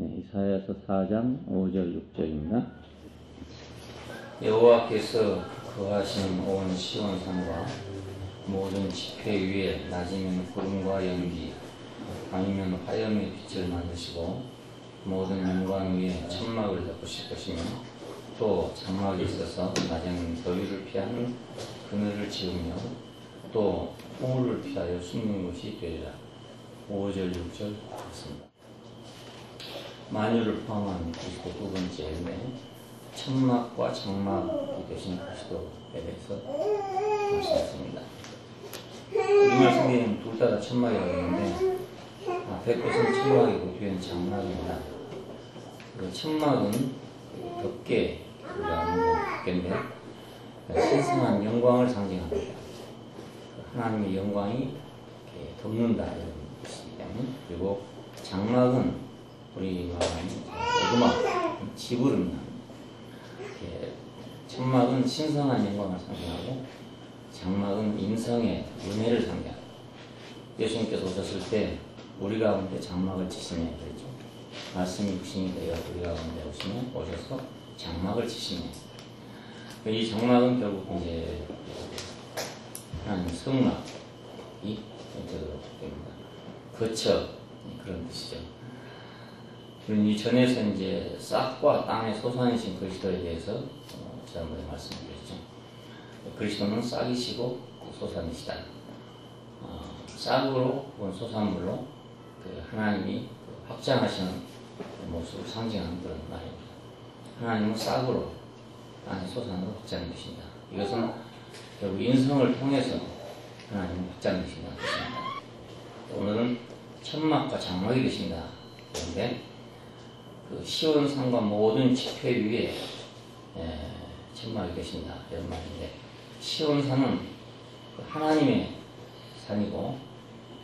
네, 이사야서 4장 5절 6절입니다. 여호와께서 거하시는 온 시온산과 모든 지폐 위에 낮이면 구름과 연기, 밤이면 화염의 빛을 만드시고 모든 영광 위에 천막을 덮으실 것이며 또 장막이 있어서 낮에는 더위를 피하는 그늘을 지으며 또 풍울을 피하여 숨는 곳이 되리라. 5절 6절 같습니다. 만유를 포함한 그리스도 두 번째인데 천막과 장막이 되신 그리스도에 대해서 말씀했습니다. 우리말 성경에는 둘 다 천막이라고 하는데 앞에 것은 천막이고 뒤에는 장막입니다. 그 천막은 덮개인데 신성한 영광을 상징합니다. 하나님의 영광이 이렇게 덮는다 이런 뜻이기 때문에. 그리고 장막은 우리 말하는 오두막, 집을 의미합니다. 천막은 신성한 영광을 상징하고 장막은 인성의 은혜를 상징합니다. 예수님께서 오셨을 때 우리 가운데 장막을 치시네 그랬죠. 말씀이 육신이 되어 우리 가운데 오셔서 장막을 치시네. 이 장막은 결국 이제 하나님 성막이 되도록 됩니다. 거처 그런 뜻이죠. 이 전에서 이제 싹과 땅의 소산이신 그리스도에 대해서 지난번에 말씀드렸죠. 그리스도는 싹이시고 소산이시다. 싹으로 혹은 소산물로 그 하나님이 확장하시는 모습을 상징하는 그런 말입니다. 하나님은 싹으로 땅의 소산으로 확장되신다. 이것은 결국 인성을 통해서 하나님은 확장되신다는 뜻입니다. 오늘은 천막과 장막이 되신다. 그런데 그 시온산과 모든 지폐 위에 천막이 되신다 이런 말인데, 시온산은 그 하나님의 산이고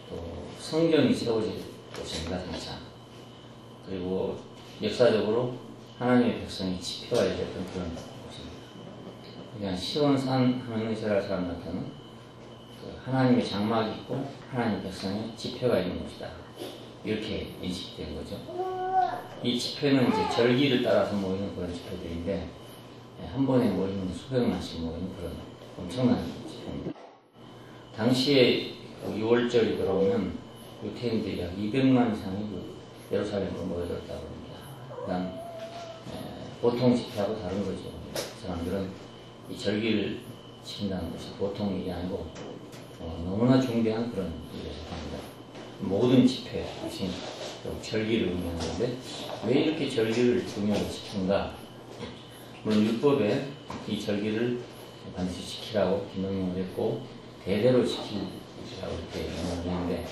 또 성전이 세워질 곳입니다. 장차. 그리고 역사적으로 하나님의 백성이 지표화되었던 그런 곳입니다. 그냥 시온산 하는 이스라엘 사람들한테는 그 하나님의 장막이 있고 하나님의 백성의 지표가 있는 곳이다 이렇게 인식된 거죠. 이 지표는 이제 절기를 따라서 모이는 그런 지표들인데 한 번에 모이는 수백만씩 모이는 그런 엄청난 지표입니다. 당시에 6월절이 들어오면 유태인들이 약 200만 이상이 예루살렘으로 모여들었다고 합니다. 그다음 보통 지표하고 다른 거죠. 사람들은 이 절기를 지킨다는 것이 보통 일이 아니고 너무나 중대한 그런 일을 합니다. 모든 지표, 절기를 의미하는데 왜 이렇게 절기를 중요하게 지킨가? 물론 율법에 이 절기를 반드시 지키라고 기능을 했고 대대로 지키라고 이렇게 명령을 했는데,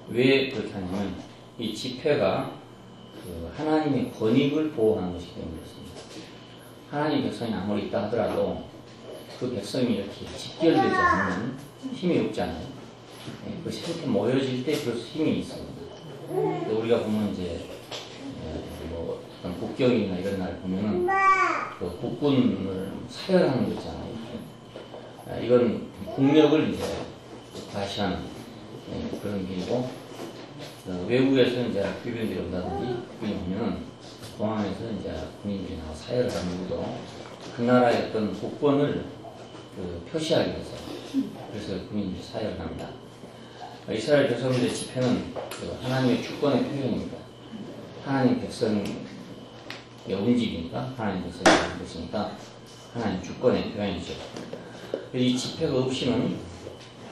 왜 그렇게 하냐면 이 지표가 그 하나님의 권익을 보호하는 것이기 때문에 그렇습니다. 하나님 백성이 아무리 있다 하더라도 그 백성이 이렇게 집결되지 않으면 힘이 없잖아요. 그것이 이렇게 모여질 때 그 힘이 있습니다. 우리가 보면 이제 뭐 어떤 국경이나 이런 날 보면은 그 국군을 사열하는 거 있잖아요. 이건 국력을 이제 과시하는 그런 일이고, 외국에서 이제 필리핀들이 온다든지 필리핀이면은 공항에서 이제 군인들이 나와 사열을 하는 이유도 그 나라의 어떤 국권을 표시하기 위해서, 그래서 군인들이 사열을 합니다. 이스라엘 백성들의 집회는 하나님의 주권의 표현입니다. 하나님 백성의 움직이니까 하나님 백성이 하는 것이니까 하나님 주권의 표현이죠. 이 집회가 없이는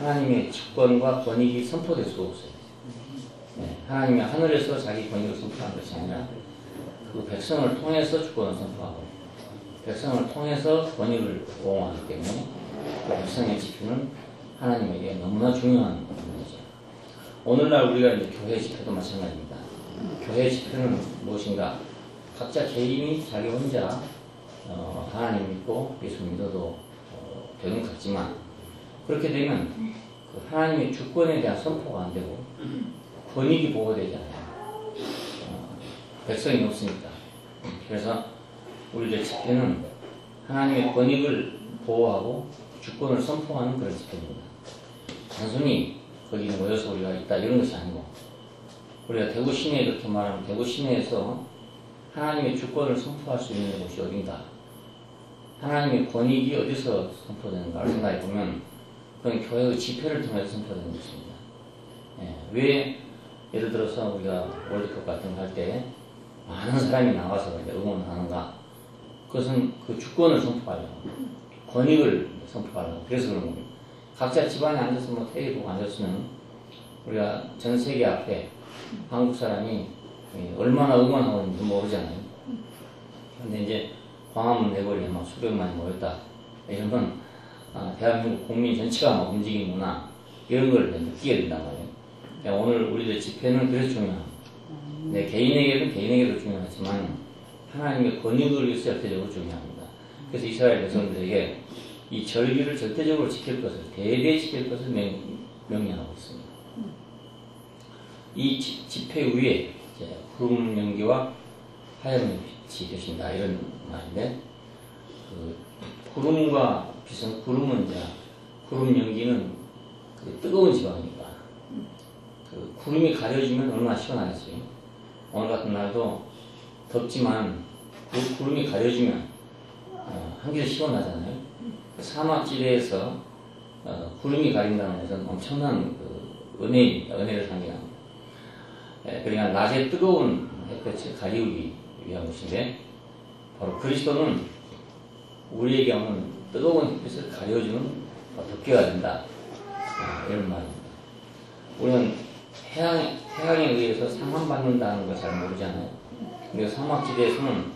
하나님의 주권과 권익이 선포될 수가 없어요. 하나님이 하늘에서 자기 권익을 선포한 것이 아니라 그 백성을 통해서 주권을 선포하고 백성을 통해서 권익을 보호하기 때문에 그 백성의 집회는 하나님에게 너무나 중요한 부분이죠. 오늘날 우리가 이제 교회 집회도 마찬가지입니다. 교회 집회는 무엇인가? 각자 개인이 자기 혼자 하나님 믿고 예수 믿어도 되는 것 같지만, 그렇게 되면 그 하나님의 주권에 대한 선포가 안 되고 권익이 보호되지 않아요. 백성이 없으니까. 그래서 우리의 집회는 하나님의 권익을 보호하고 주권을 선포하는 그런 집회입니다. 단순히 거기 모여서 우리가 있다 이런 것이 아니고 우리가 대구 시내에 그렇게 말하면 대구 시내에서 하나님의 주권을 선포할 수 있는 곳이 어딘가? 하나님의 권익이 어디서 선포되는가를 생각해 보면 그건 교회의 집회를 통해서 선포되는 것입니다. 예, 왜 예를 들어서 우리가 월드컵 같은 거 할 때 많은 사람이 나와서 응원을 하는가? 그것은 그 주권을 선포하려고, 권익을 선포하려고. 그래서 그런 겁니다. 각자 집안에 앉아서 뭐 테레비 보고 앉았으면 우리가 전 세계 앞에 한국 사람이 얼마나 응원하고 있는지 모르잖아요. 근데 이제 광화문 내거리에 막 수백만이 모였다. 이러면 대한민국 국민 전체가 막 움직이는구나. 이런 걸 느끼게 된단 말이에요. 그러니까 오늘 우리들 집회는 그래서 중요합니다. 네, 개인에게도 중요하지만 하나님의 권익을 위해서 절대적으로 중요합니다. 그래서 이스라엘 백성들에게 이 절기를 절대적으로 지킬 것을, 대대히 지킬 것을 명령하고 있습니다. 이 집회 위에 구름 연기와 하얀 빛이 되신다 이런 말인데, 그 구름과 빛은, 구름 연기는 그 뜨거운 지방이니까 그 구름이 가려지면 얼마나 시원하겠어요. 오늘 같은 날도 덥지만 그 구름이 가려지면 한결 시원하잖아요. 사막지대에서 구름이 가린다는 것은 엄청난 그 은혜를 상징합니다. 그러니까 낮에 뜨거운 햇볕을 가리우기 위한 것인데, 바로 그리스도는 우리에게 오는 뜨거운 햇빛을 가려주는 덮개가 된다. 이런 말입니다. 우리는 태양에 의해서 상함받는다는 걸 잘 모르잖아요. 근데 사막지대에서는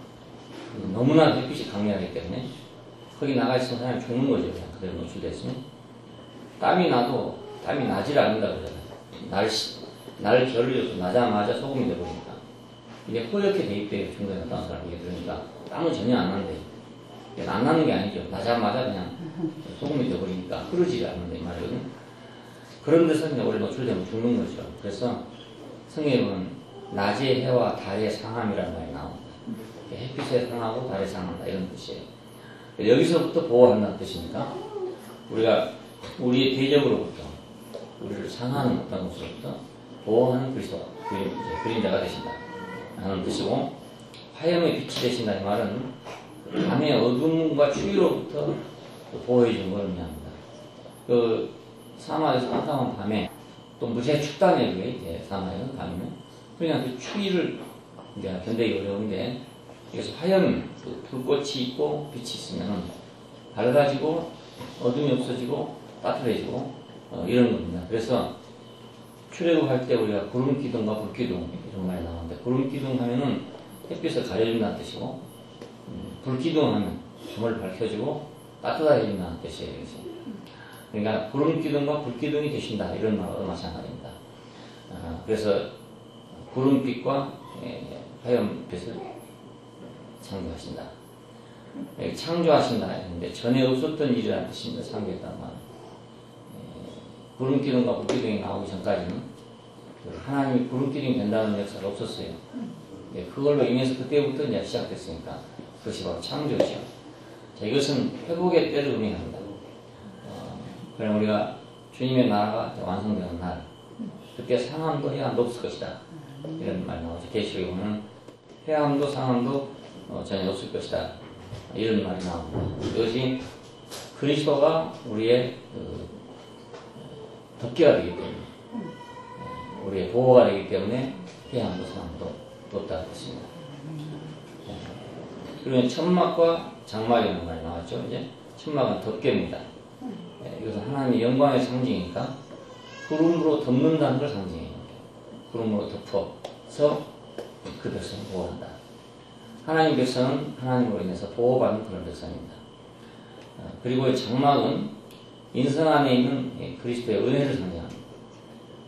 너무나 햇빛이 강렬하기 때문에 거기 나가 있으면 사람이 죽는 거죠. 그냥 그대로 노출됐으면. 땀이 나질 않는다 그러잖아요. 날 겨울에서 나자마자 소금이 되버리니까. 이제 허옇게 대입돼요. 중간에 갔다 온 사람이. 그러니까 땀은 전혀 안 난대요. 안 나는 게 아니죠. 나자마자 그냥 소금이 되버리니까 흐르지 않는다 이 말이거든요. 그런 데서 이제 오래 노출되면 죽는 거죠. 그래서 성경에 보면 낮의 해와 달의 상함이라는 말이 나옵니다. 햇빛에 상하고 달에 상한다 이런 뜻이에요. 여기서부터 보호한다는 뜻이니까 우리가 우리의 대적으로부터 우리를 상하는 어떤 것으로부터 보호하는 그리스도, 그림자가 되신다 하는 뜻이고, 화염의 빛이 되신다 이 말은 밤의 어둠과 추위로부터 보호해 주는 걸 의미합니다. 그 사막에서 깜깜한 밤에 또 무지하게 춥다네요. 그게 이제 사막에는 밤이면 그냥 그 추위를 이제 견디기 어려운데, 그래서 화염, 그 불꽃이 있고 빛이 있으면 밝아지고 어둠이 없어지고 따뜻해지고 이런 겁니다. 그래서 출애굽할 때 우리가 구름기둥과 불기둥 이런 말이 나오는데, 구름기둥 하면은 햇빛을 가려준다는 뜻이고, 불기둥 하면 밤을 밝혀주고 따뜻하게 해준다는 뜻이에요. 그러니까 구름기둥과 불기둥이 되신다 이런 말과 마찬가지입니다. 그래서 구름빛과 화염빛을 창조하신다. 창조하신다 했는데 전에 없었던 일이라는 뜻입니다. 창조했다는 말은. 구름기둥과 불기둥이 나오기 전까지는 하나님이 구름기둥이 된다는 역사가 없었어요. 그걸로 인해서 그때부터 이제 시작됐으니까 그것이 바로 창조죠. 자, 이것은 회복의 때를 의미합니다. 그럼 우리가 주님의 나라가 완성되는 날, 그때 상함도 해함도 없을 것이다 이런 말 나오죠. 계시록에 보면 해함도 상함도 전혀 없을 것이다 이런 말이 나옵니다. 이것이 그리스도가 우리의 덮개가 되기 때문에, 우리의 보호가 되기 때문에 해함도 상함도 없다는 뜻입니다. 그러면 천막과 장막이라는 말이 나왔죠. 이제 천막은 덮개입니다. 이것은 하나님의 영광의 상징이니까 구름으로 덮는다는 걸 상징해요. 구름으로 덮어서 그 백성을 보호한다. 하나님 백성은 하나님으로 인해서 보호받는 그런 백성입니다. 그리고 장막은 인성 안에 있는 그리스도의 은혜를 상징합니다.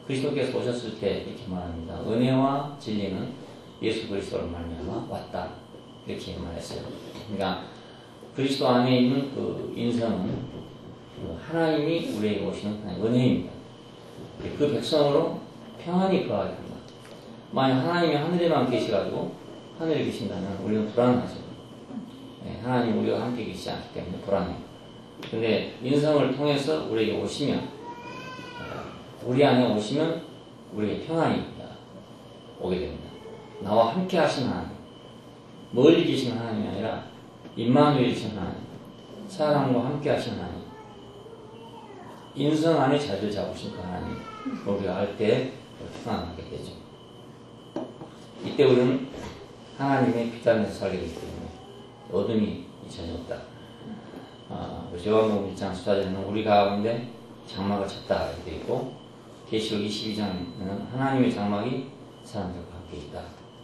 그리스도께서 오셨을 때 이렇게 말합니다. 은혜와 진리는 예수 그리스도를 말미암아 왔다 이렇게 말했어요. 그러니까 그리스도 안에 있는 그 인성은 하나님이 우리에게 오시는 은혜입니다. 그 백성으로 평안이 거하게 합니다. 만약 하나님이 하늘에만 계시가지고 하늘에 계신다면 우리는 불안하죠. 하나님 우리와 함께 계시지 않기 때문에 불안해요. 근데 인성을 통해서 우리에게 오시면, 우리 안에 오시면 우리에게 평안입니다. 오게 됩니다. 나와 함께 하신 하나님, 멀리 계신 하나님이 아니라 임마누엘이신 하나님, 사람과 함께 하신 하나님, 인성 안에 자리를 잡으신 그 하나님, 우리가 알 때 평안하게 되죠. 이때 우리는 하나님의 피단에서 살게 되기 때문에 어둠이 전혀 없다. 요한복음 1장 14절에는 우리 가운데 장막을 쳤다 이렇게 되어 있고, 계시록 22장에는 하나님의 장막이 사람들과 함께 있다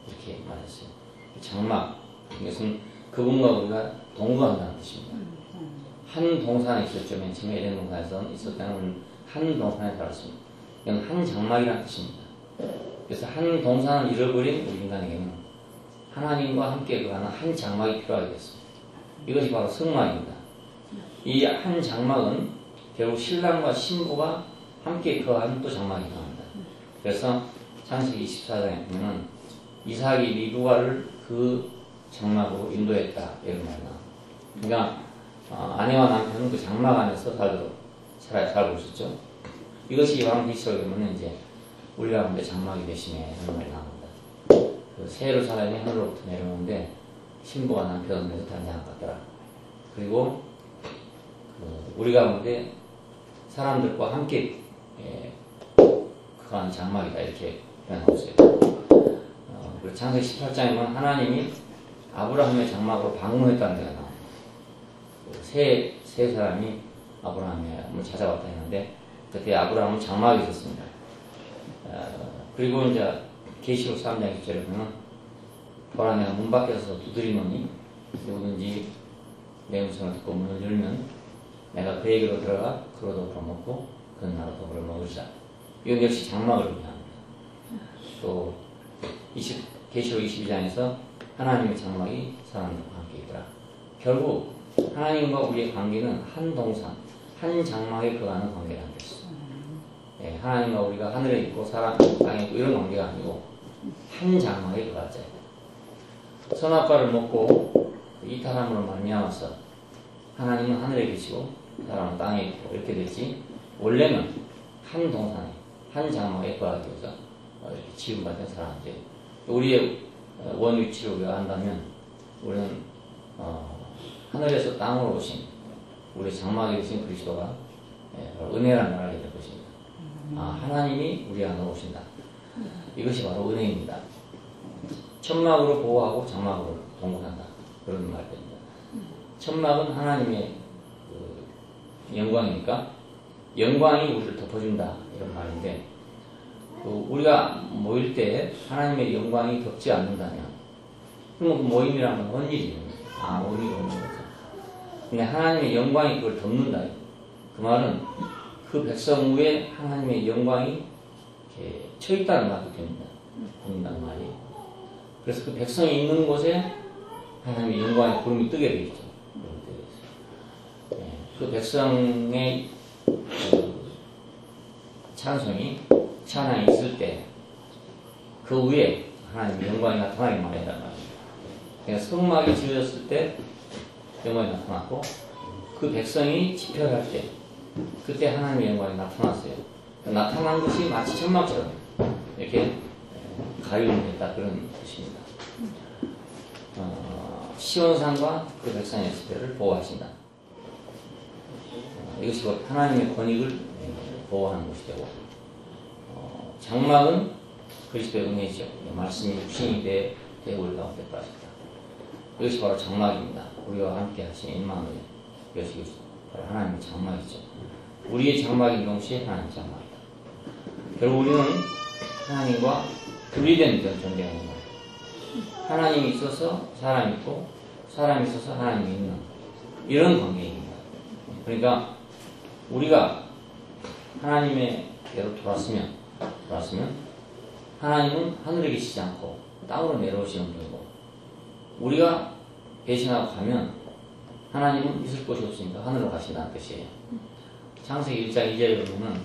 이렇게 말했어요. 장막, 이것은 그분과 우리가 동거한다는 뜻입니다. 한 동산에 있었죠. 맨 처음에 에덴 동산에서 있을 때는 한 동산에 살았습니다. 이건 한 장막이라는 뜻입니다. 그래서 한 동산을 잃어버린 우리 인간에게는 하나님과 함께 거하는 한 장막이 필요하게 됐습니다. 이것이 바로 성막입니다. 이 한 장막은 결국 신랑과 신부가 함께 거하는 또 장막이 나옵니다. 그래서 창세기 24장에 보면 이삭이 리브가를 그 장막으로 인도했다 이런 말이 나옵니다. 그러니까 아내와 남편은 그 장막 안에서 살고 있었죠. 이것이 요한계시록에 보면 이제 우리 가운데 장막이 되시네 이런 말이 나옵니다. 그 새 예루살렘이 하늘로부터 내려오는데 신부와 남편은 내서 단장한 것 같더라. 그리고 우리 가운데 사람들과 함께 그간 장막이다 이렇게 표현하고 있어요. 그리고 창세기 18장에 보면 하나님이 아브라함의 장막으로 방문했다는 데가 나옵니다. 세 사람이 아브라함을 찾아왔다 했는데 그때 아브라함은 장막에 있었습니다. 그리고 이제 계시록 3장 1절에 보면 보라 내가 문 밖에서 두드리노니 누구든지 내 음성을 듣고 문을 열면 내가 그에게로 들어가 그로 더불어 먹고 그는 나로 더불어 먹으리라. 이건 역시 장막을 의미합니다. 또 계시록 22장에서 하나님의 장막이 사람들과 함께 있더라. 결국 하나님과 우리의 관계는 한 동산, 한 장막에 거하는 관계라는 것이죠. 네, 하나님과 우리가 하늘에 있고 사람 땅에 있고 이런 관계가 아니고 한 장막에 거하자. 선악과를 먹고 이탈함으로 말미암아서 하나님은 하늘에 계시고 사람은 땅에 있고 이렇게 됐지, 원래는 한 동산에 한 장막에 거하기 위해서 이렇게 지음받은 사람들. 우리의 원 위치를 우리가 안다면 우리는 하늘에서 땅으로 오신 우리 장막에 계신 그리스도가 은혜라는 걸 알게 될 것입니다. 하나님이 우리 안으로 오신다. 이것이 바로 은혜입니다. 천막으로 보호하고 장막으로 동거한다. 그런 말입니다. 천막은 하나님의 영광이니까 영광이 우리를 덮어준다 이런 말인데, 우리가 모일 때 하나님의 영광이 덮지 않는다면 그러면 그 모임이라는 건 헌일이에요. 의미가 없는 거죠. 근데 하나님의 영광이 그걸 덮는다. 그 말은 그 백성 위에 하나님의 영광이 이렇게 쳐있다는 말도 됩니다. 덮는다는 말이. 그래서 그 백성이 있는 곳에 하나님의 영광의 구름이 뜨게 되겠죠. 그 백성의 찬송이 찬양이 있을 때 그 위에 하나님의 영광이 나타나게 말한단 말이에요. 그러니까 성막이 지어졌을 때 영광이 나타났고 그 백성이 집회할 때 그때 하나님의 영광이 나타났어요. 나타난 것이 마치 천막처럼 이렇게 가리움됐다 그런 뜻입니다. 시온산과 그 백성의 집회를 보호하신다. 이것이 곧 하나님의 권익을 보호하는 것이 되고, 장막은 그리스도의 은혜죠. 말씀이 육신이 돼 우리 가운데 빠졌다. 이것이 바로 장막입니다. 우리와 함께 하신 임마누엘. 이것이 바로 하나님의 장막이죠. 우리의 장막인 동시에 하나님의 장막이다. 결국 우리는 하나님과 분리된 존재가 있는 거예요. 하나님이 있어서 사람이 있고 사람이 있어서 하나님이 있는 이런 관계입니다. 그러니까 우리가 하나님의대로 돌았으면 하나님은 하늘에 계시지 않고 땅으로 내려오시는 분이고, 우리가 배신하고 가면 하나님은 있을 곳이 없으니까 하늘로 가신다는 뜻이에요. 창세기 1장 2절에 보면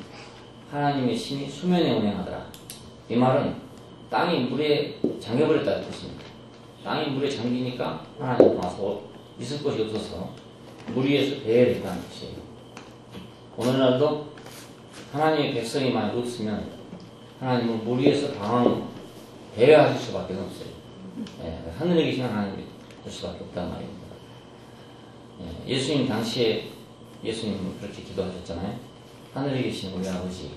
하나님의 신이 수면에 운행하더라. 이 말은 땅이 물에 잠겨버렸다는 뜻입니다. 땅이 물에 잠기니까 하나님은 와서 있을 곳이 없어서 물 위에서 배회를 했다는 뜻이에요. 오늘날도 하나님의 백성이 많이 없으면 하나님은 물 위에서 방황 배회하실 수밖에 없어요. 하늘에 계신 하나님이 될 수밖에 없단 말입니다. 예수님 당시에 예수님은 그렇게 기도하셨잖아요. 하늘에 계신 우리 아버지.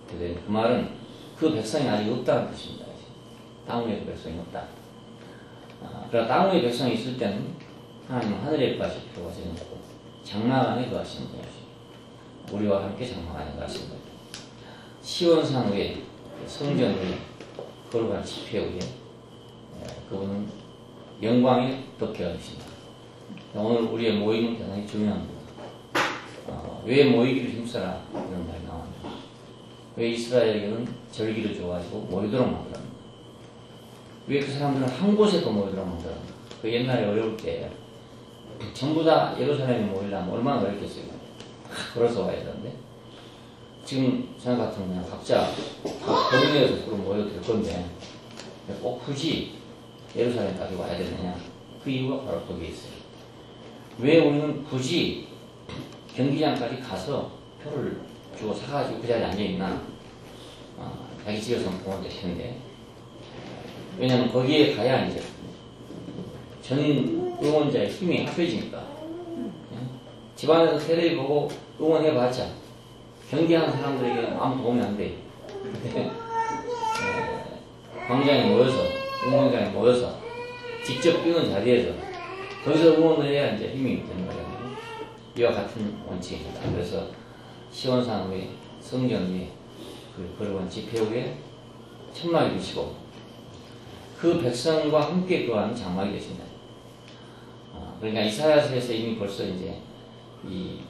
그 말은 그 백성이 아직 없다는 뜻입니다. 땅 위에 그 백성이 없다. 그러나 땅 위에 백성이 있을 때는 하나님은 하늘에 거하실 필요가 전혀 없고 장막 안에 거하시는 분이시죠. 우리와 함께 장막 안에 거하시는 분이죠. 시온산 위에 성전 위에 거룩한 집회 위에 그분은 영광에 덮여 계십니다. 오늘 우리의 모임은 대단히 중요합니다. 왜 모이기를 힘써라 이런 말이 나옵니다. 왜 이스라엘에게는 절기를 줘가지고 모이도록 만들었는가? 왜 그 사람들은 한 곳에 더 모이도록 만들었는가? 그 옛날에 어려울 때 전부 다 예루살렘에 모이려면 얼마나 어렵겠어요. 걸어서 와야 되는데 지금 생각 같으면 그냥 각자 동네에서 서로 모여도 될 건데 꼭 굳이 예루살렘까지 와야 되느냐? 그 이유가 바로 거기에 있어요. 왜 우리는 굳이 경기장까지 가서 표를 주고 사가지고 그 자리에 앉아있나? 자기 집에서 보면 될 텐데. 왜냐면 거기에 가야 이제 전 응원자의 힘이 합해지니까. 집안에서 테레비 보고 응원해봤자 경기하는 사람들에게 아무 도움이 안 돼. 광장에 모여서, 운동장에 모여서 직접 뛰는 자리에서 거기서 응원을 해야 이제 힘이 되는 거잖아요. 이와 같은 원칙입니다. 그래서 시온산 위에 성전 위에 그 거룩한 집회 위에 천막이 되시고 그 백성과 함께 거하는 장막이 되신다. 그러니까 이사야서에서 이미 벌써 이제 이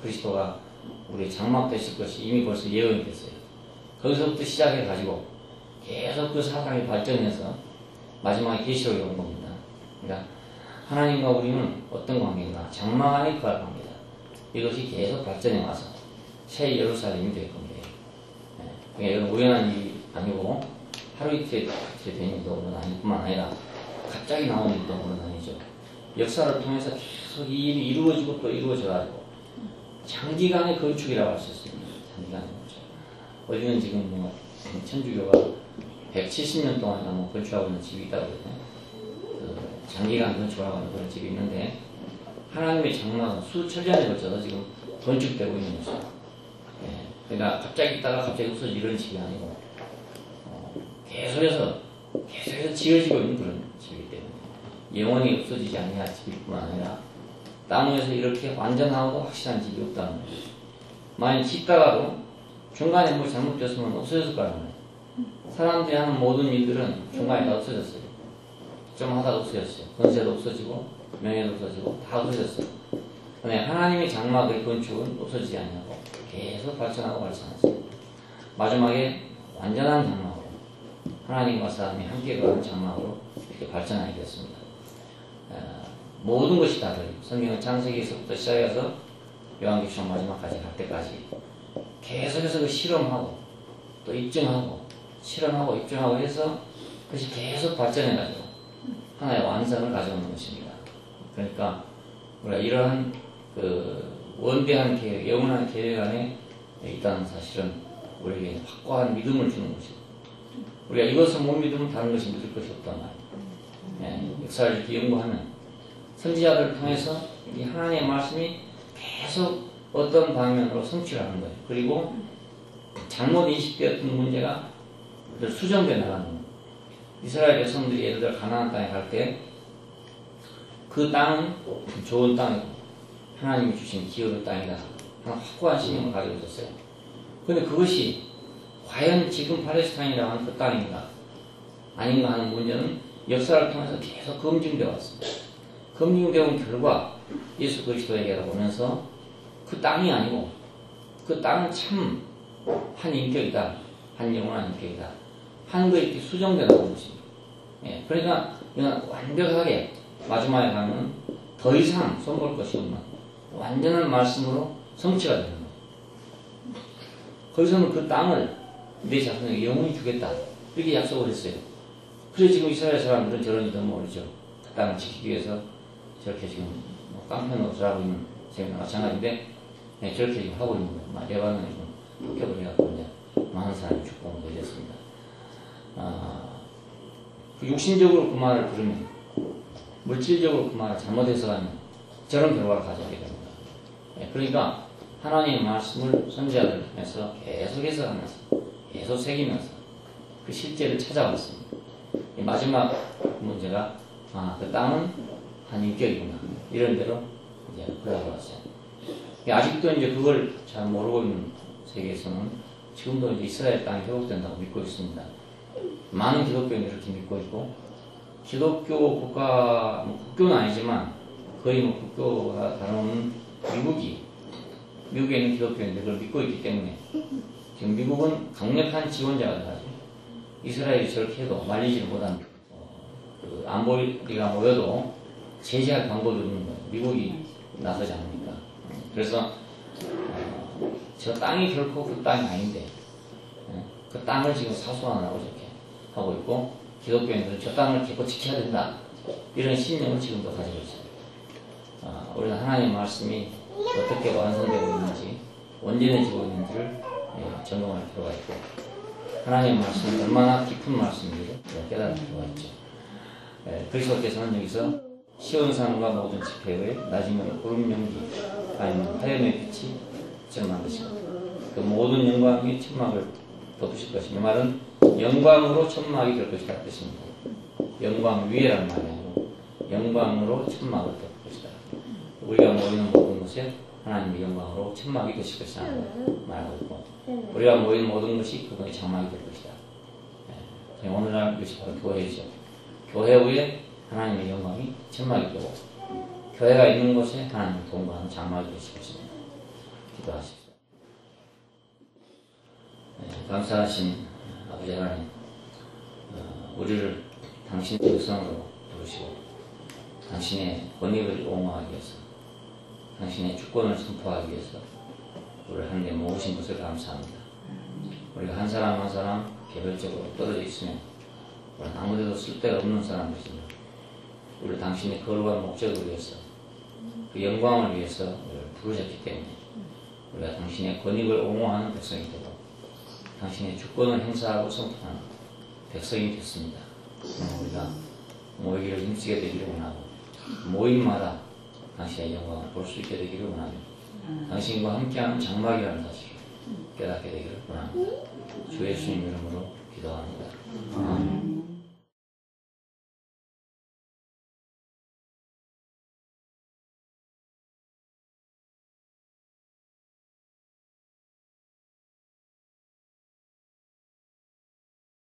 그리스도가 우리 장막 되실 것이 이미 벌써 예언이 됐어요. 거기서부터 시작해 가지고 계속 그 사상이 발전해서 마지막에 계시록에 온 겁니다. 그러니까 하나님과 우리는 어떤 관계인가? 장막 안에 거할 관계다. 이것이 계속 발전해 와서 새 예루살렘이 될 겁니다. 그러니까 이건 우연한 일이 아니고 하루 이틀 된 일도 뿐만 아니라 갑자기 나온 일도 아니죠. 역사를 통해서 계속 이 일이 이루어지고 또 이루어져가지고 장기간의 건축이라고 할 수 있습니다. 장기간의 건축. 어디는 지금 뭐 천주교가 170년 동안이나 뭐 건축하고 있는 집이 있다고 그러잖아요. 장기간 건축하고 있는 그런 집이 있는데 하나님의 장막은 수천년에 걸쳐서 지금 건축되고 있는 것이죠. 그러니까 갑자기 있다가 갑자기 없어지는 이런 집이 아니고 계속해서 지어지고 있는 그런 집이기 때문에 영원히 없어지지 않는 집일 뿐만 아니라 땅 위에서 이렇게 완전하고 확실한 집이 없다는 거예요. 만약 짓다가도 중간에 뭐 잘못됐으면 없어졌을 거라는 거예요. 사람들이 하는 모든 일들은 중간에 다 없어졌어요. 좀 하다가 없어졌어요. 권세도 없어지고 명예도 없어지고 다 없어졌어요. 그런데 하나님의 장막의 건축은 없어지지 않냐고 계속 발전하고 발전하죠. 마지막에 완전한 장막으로 하나님과 사람이 함께 가는 장막으로 이렇게 발전하게 됐습니다. 모든 것이 다르요. 성경은 창세기에서부터 시작해서 요한계시록 마지막까지 갈 때까지 계속해서 그 실험하고 또 입증하고 실험하고 입증하고 해서 그것이 계속 발전해가지고 하나의 완성을 가져오는 것입니다. 그러니까 우리가 이러한 그 원대한 계획, 영원한 계획 안에 있다는 사실은 우리에게 확고한 믿음을 주는 것이고 우리가 이것을 못 믿으면 다른 것이 믿을 것이 없단 말이에요. 역사를 이렇게 연구하면 선지자들을 통해서 이 하나님의 말씀이 계속 어떤 방면으로 성취하는 거예요. 그리고 잘못 인식되었던 문제가 수정되어 나가는 거예요. 이스라엘 백성들이 예를 들어 가나안 땅에 갈 때 그 땅은 좋은 땅이고 하나님이 주신 기업의 땅이다 하는 확고한 신임을 가지고 있었어요. 그런데 그것이 과연 지금 팔레스타인이라고 하는 그 땅인가 아닌가 하는 문제는 역사를 통해서 계속 검증되어 왔습니다. 검증되어 온 결과 예수 그리스도에게 오면서 그 땅이 아니고 그 땅은 참 한 인격이다. 한 영원한 인격이다. 하는 거 이렇게 수정되는 것입니다. 그러니까 이건 완벽하게 마지막에 가면 더 이상 손볼 것이 없는 완전한 말씀으로 성취가 되는 거예요. 거기서는 그 땅을 내 자손에게 영원히 주겠다. 이렇게 약속을 했어요. 그래서 지금 이스라엘 사람들은 저런지 너무 모르죠. 그 땅을 지키기 위해서 저렇게 지금 깡패 노릇을 하고 있는 셈이나 마찬가지인데 저렇게 지금 하고 있는 거예요. 레바논에 지금 폭격을 해갖고 이제 많은 사람이 죽고 오게 됐습니다. 육신적으로 그 말을 들으면, 물질적으로 그 말을 잘못 해석하면 저런 결과를 가져오게 됩니다. 그러니까 하나님의 말씀을 선지자들 통해서 계속 해석하면서, 계속 새기면서 그 실제를 찾아왔습니다. 마지막 문제가 그 땅은 한 인격이구나, 이런 대로 이제 흘러들어왔어요. 아직도 이제 그걸 잘 모르고 있는 세계에서는 지금도 이제 이스라엘 땅이 회복된다고 믿고 있습니다. 많은 기독교인들이 그렇게 믿고 있고, 기독교 국가, 국교는 아니지만 거의 국교가 다른 미국에 있는 기독교인들이 그걸 믿고 있기 때문에 지금 미국은 강력한 지원자가 돼가지고 이스라엘이 저렇게 해도 말리지를 못한 그 안보리가 모여도 제재할 방법이 없는 거예요. 미국이 나서지 않으니까. 그래서 저 땅이 결코 그 땅이 아닌데 그 땅을 지금 사수하느라고 이렇게 하고 있고, 기독교인들은 저 땅을 결코 지켜야 된다, 이런 신념을 지금도 가지고 있어요. 우리는 하나님의 말씀이 어떻게 완성되고 있는지, 온전해지고 있는지를 점검할 필요가 있고, 하나님의 말씀이 얼마나 깊은 말씀인지를 깨달을 필요가 있죠. 그리스도께서는 여기서 시온산과 모든 지폐에 낮이면 구름 연기, 아니면 화염의 빛이 점 만드시고 그 모든 영광이 천막을 덮으실 것이며, 이 말은 영광으로 천막이 될 것이다 뜻입니다. 영광 위에라는 말이 아니고 영광으로 천막을 덮을 것이다. 우리가 모이는 모든 곳에 하나님의 영광으로 천막이 되실 것이라고 말하고 있고, 우리가 모이는 모든 것이 그분의 장막이 될 것이다. 오늘날 이것이 바로 교회이죠. 교회 위에 하나님의 영광이 천막이 되고, 교회가 있는 곳에 하나님의 동거하는 장막이 되실 것입니다. 기도하십시오. 감사하신 아버지 하나님, 우리를 당신의 백성으로 부르시고 당신의 권위를 옹호하기 위해서, 당신의 주권을 선포하기 위해서 우리를 하늘에 모으신 것을 감사합니다. 우리가 한 사람 한 사람 개별적으로 떨어져 있으면 우리는 아무데도 쓸데가 없는 사람들이지만, 우리를 당신의 거룩한 목적을 위해서, 그 영광을 위해서 우리를 부르셨기 때문에 우리가 당신의 권위를 옹호하는 백성이 되고 당신의 주권을 행사하고 선포하는 백성이 됐습니다. 우리가 모이기를 힘쓰게 되기를 원하고, 모임마다 당신의 영광을 볼 수 있게 되기를 원하며, 당신과 함께하는 장막이라는 사실을 깨닫게 되기를 원합니다. 주 예수님 이름으로 기도합니다. 아멘.